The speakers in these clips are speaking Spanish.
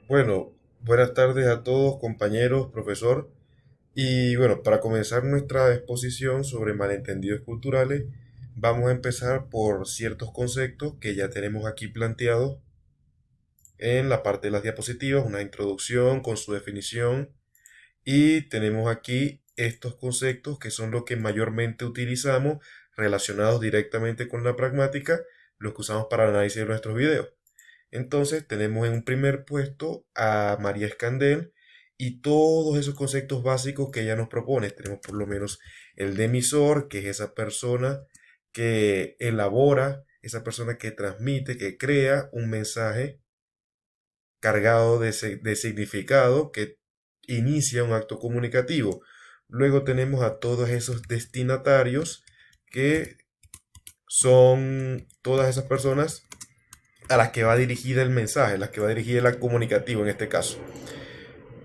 Bueno, buenas tardes a todos, compañeros, profesor. Y bueno, para comenzar nuestra exposición sobre malentendidos culturales, vamos a empezar por ciertos conceptos que ya tenemos aquí planteados en la parte de las diapositivas, una introducción con su definición. Y tenemos aquí estos conceptos que son los que mayormente utilizamos relacionados directamente con la pragmática, los que usamos para el análisis de nuestros videos. Entonces tenemos en un primer puesto a María Escandel y todos esos conceptos básicos que ella nos propone. Tenemos por lo menos el de emisor, que es esa persona que elabora, esa persona que transmite, que crea un mensaje cargado de significado, que inicia un acto comunicativo. Luego tenemos a todos esos destinatarios, que son todas esas personas a las que va dirigida el mensaje, a las que va dirigida el acto comunicativo en este caso.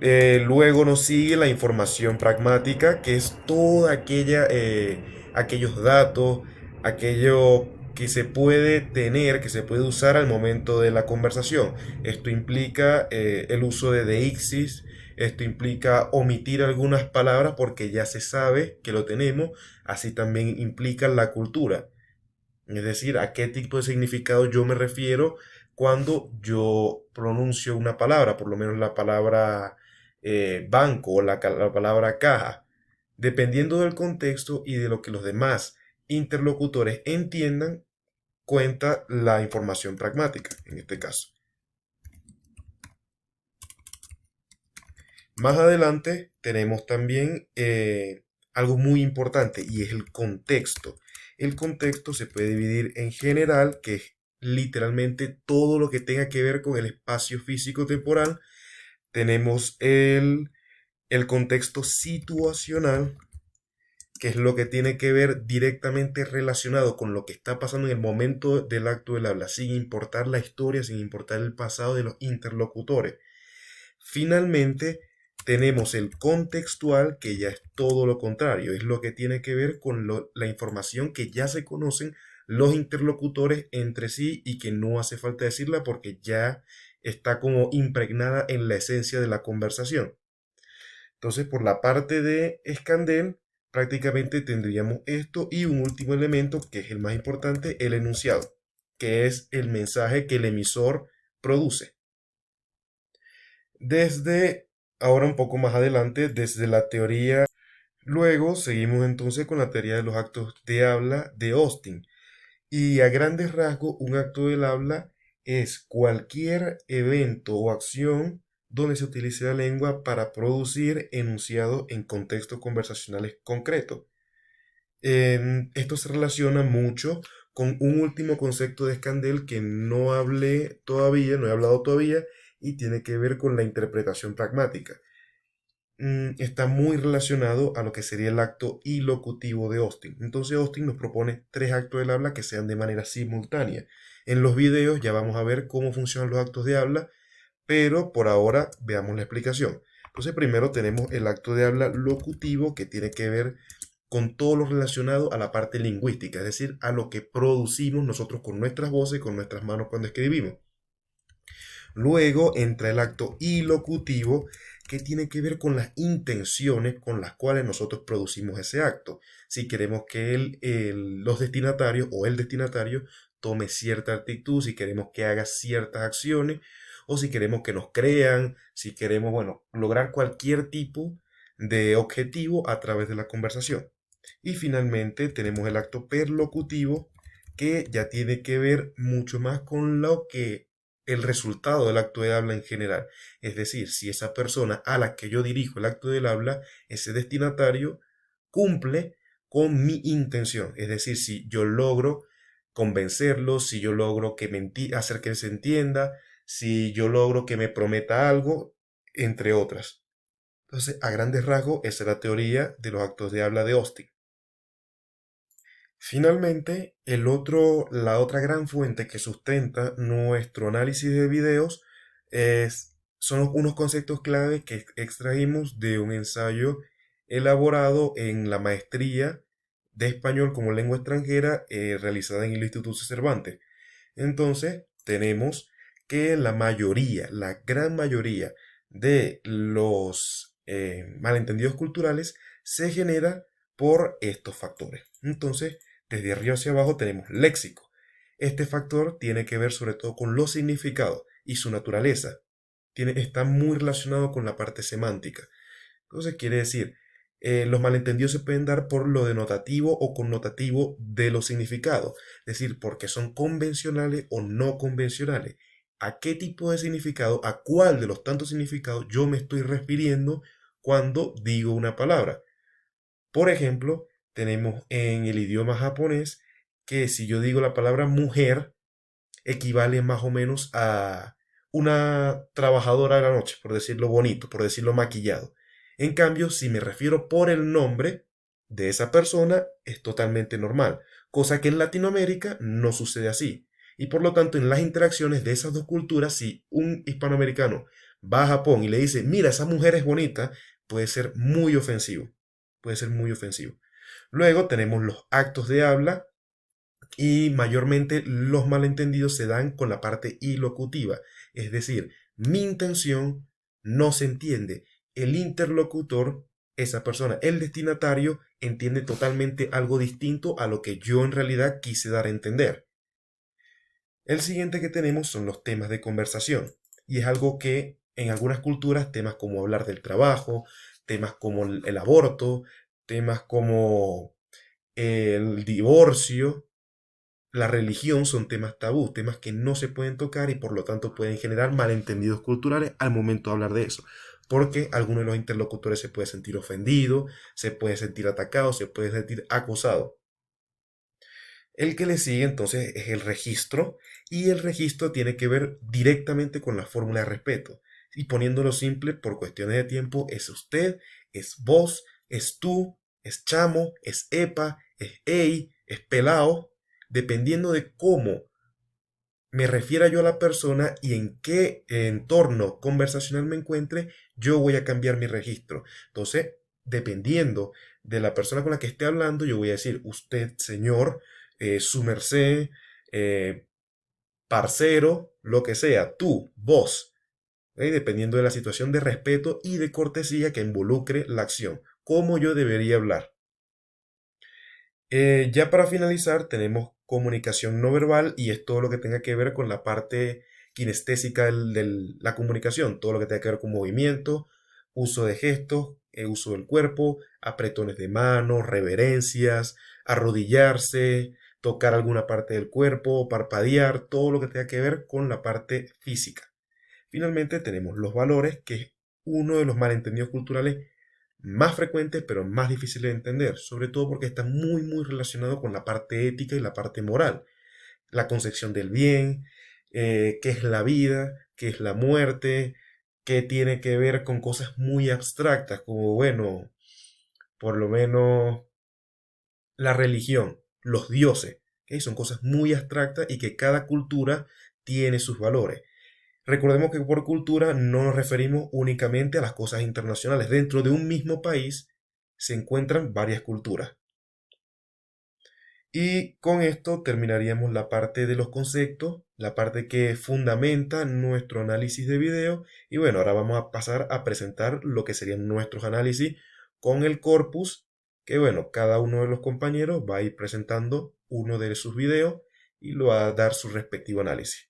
Luego nos sigue la información pragmática, que es toda aquellos datos, aquello que se puede tener, que se puede usar al momento de la conversación. Esto implica el uso de deixis, esto implica omitir algunas palabras porque ya se sabe que lo tenemos, así también implica la cultura. Es decir, a qué tipo de significado yo me refiero cuando yo pronuncio una palabra, por lo menos la palabra banco o la palabra caja. Dependiendo del contexto y de lo que los demás interlocutores entiendan, cuenta la información pragmática, en este caso. Más adelante tenemos también algo muy importante y es el contexto. El contexto se puede dividir en general, que es literalmente todo lo que tenga que ver con el espacio físico temporal. Tenemos el contexto situacional, que es lo que tiene que ver directamente relacionado con lo que está pasando en el momento del acto del habla, sin importar la historia, sin importar el pasado de los interlocutores. Finalmente, tenemos el contextual, que ya es todo lo contrario, es lo que tiene que ver con la información que ya se conocen los interlocutores entre sí y que no hace falta decirla porque ya está como impregnada en la esencia de la conversación. Entonces, por la parte de Escandel, prácticamente tendríamos esto y un último elemento que es el más importante, el enunciado, que es el mensaje que el emisor produce. Desde ahora un poco más adelante, desde la teoría, luego seguimos entonces con la teoría de los actos de habla de Austin. Y a grandes rasgos, un acto del habla es cualquier evento o acción donde se utilice la lengua para producir enunciados en contextos conversacionales concretos. Esto se relaciona mucho con un último concepto de Scandel que no hablé todavía, no he hablado todavía, y tiene que ver con la interpretación pragmática. Está muy relacionado a lo que sería el acto ilocutivo de Austin. Entonces Austin nos propone tres actos del habla que sean de manera simultánea. En los videos ya vamos a ver cómo funcionan los actos de habla, pero por ahora veamos la explicación. Entonces primero tenemos el acto de habla locutivo, que tiene que ver con todo lo relacionado a la parte lingüística, es decir, a lo que producimos nosotros con nuestras voces, con nuestras manos cuando escribimos. Luego entra el acto ilocutivo, que tiene que ver con las intenciones con las cuales nosotros producimos ese acto. Si queremos que los destinatarios o el destinatario tome cierta actitud, si queremos que haga ciertas acciones, o si queremos que nos crean, si queremos, bueno, lograr cualquier tipo de objetivo a través de la conversación. Y finalmente tenemos el acto perlocutivo, que ya tiene que ver mucho más con lo que el resultado del acto de habla en general. Es decir, si esa persona a la que yo dirijo el acto del habla, ese destinatario, cumple con mi intención. Es decir, si yo logro convencerlo, si yo logro hacer que él se entienda, si yo logro que me prometa algo, entre otras. Entonces, a grandes rasgos, esa es la teoría de los actos de habla de Austin. Finalmente, la otra gran fuente que sustenta nuestro análisis de videos son unos conceptos clave que extrajimos de un ensayo elaborado en la maestría de español como lengua extranjera realizada en el Instituto Cervantes. Entonces, tenemos que la mayoría, la gran mayoría de los malentendidos culturales se genera por estos factores. Entonces, desde arriba hacia abajo tenemos léxico. Este factor tiene que ver sobre todo con los significados y su naturaleza. Está muy relacionado con la parte semántica. Entonces quiere decir, los malentendidos se pueden dar por lo denotativo o connotativo de los significados, es decir, porque son convencionales o no convencionales. ¿A qué tipo de significado, a cuál de los tantos significados yo me estoy refiriendo cuando digo una palabra? Por ejemplo, tenemos en el idioma japonés que si yo digo la palabra mujer, equivale más o menos a una trabajadora de la noche, por decirlo bonito, por decirlo maquillado. En cambio, si me refiero por el nombre de esa persona, es totalmente normal, cosa que en Latinoamérica no sucede así. Y por lo tanto, en las interacciones de esas dos culturas, si un hispanoamericano va a Japón y le dice, mira, esa mujer es bonita, puede ser muy ofensivo. Puede ser muy ofensivo. Luego tenemos los actos de habla, y mayormente los malentendidos se dan con la parte ilocutiva, es decir, mi intención no se entiende. El interlocutor, esa persona, el destinatario, entiende totalmente algo distinto a lo que yo en realidad quise dar a entender. El siguiente que tenemos son los temas de conversación, y es algo que en algunas culturas, temas como hablar del trabajo, temas como el aborto, temas como el divorcio, la religión son temas tabú, temas que no se pueden tocar y por lo tanto pueden generar malentendidos culturales al momento de hablar de eso. Porque alguno de los interlocutores se puede sentir ofendido, se puede sentir atacado, se puede sentir acosado. El que le sigue entonces es el registro y el registro tiene que ver directamente con la fórmula de respeto. Y poniéndolo simple, por cuestiones de tiempo, es usted, es vos, es tú, es chamo, es epa, es ey, es pelao, dependiendo de cómo me refiera yo a la persona y en qué entorno conversacional me encuentre, yo voy a cambiar mi registro. Entonces, dependiendo de la persona con la que esté hablando, yo voy a decir usted, señor, su merced, eh, parcero, lo que sea, tú, vos, dependiendo de la situación de respeto y de cortesía que involucre la acción, cómo yo debería hablar. Ya para finalizar, tenemos comunicación no verbal y es todo lo que tenga que ver con la parte kinestésica de la comunicación, todo lo que tenga que ver con movimiento, uso de gestos, uso del cuerpo, apretones de manos, reverencias, arrodillarse, tocar alguna parte del cuerpo, parpadear, todo lo que tenga que ver con la parte física. Finalmente tenemos los valores, que es uno de los malentendidos culturales más frecuentes pero más difíciles de entender, sobre todo porque está muy relacionado con la parte ética y la parte moral, la concepción del bien, qué es la vida, qué es la muerte, qué tiene que ver con cosas muy abstractas, como bueno, por lo menos la religión, los dioses, ¿ok? Son cosas muy abstractas y que cada cultura tiene sus valores. Recordemos que por cultura no nos referimos únicamente a las cosas internacionales. Dentro de un mismo país se encuentran varias culturas. Y con esto terminaríamos la parte de los conceptos, la parte que fundamenta nuestro análisis de video. Y bueno, ahora vamos a pasar a presentar lo que serían nuestros análisis con el corpus, que bueno, cada uno de los compañeros va a ir presentando uno de sus videos y lo va a dar su respectivo análisis.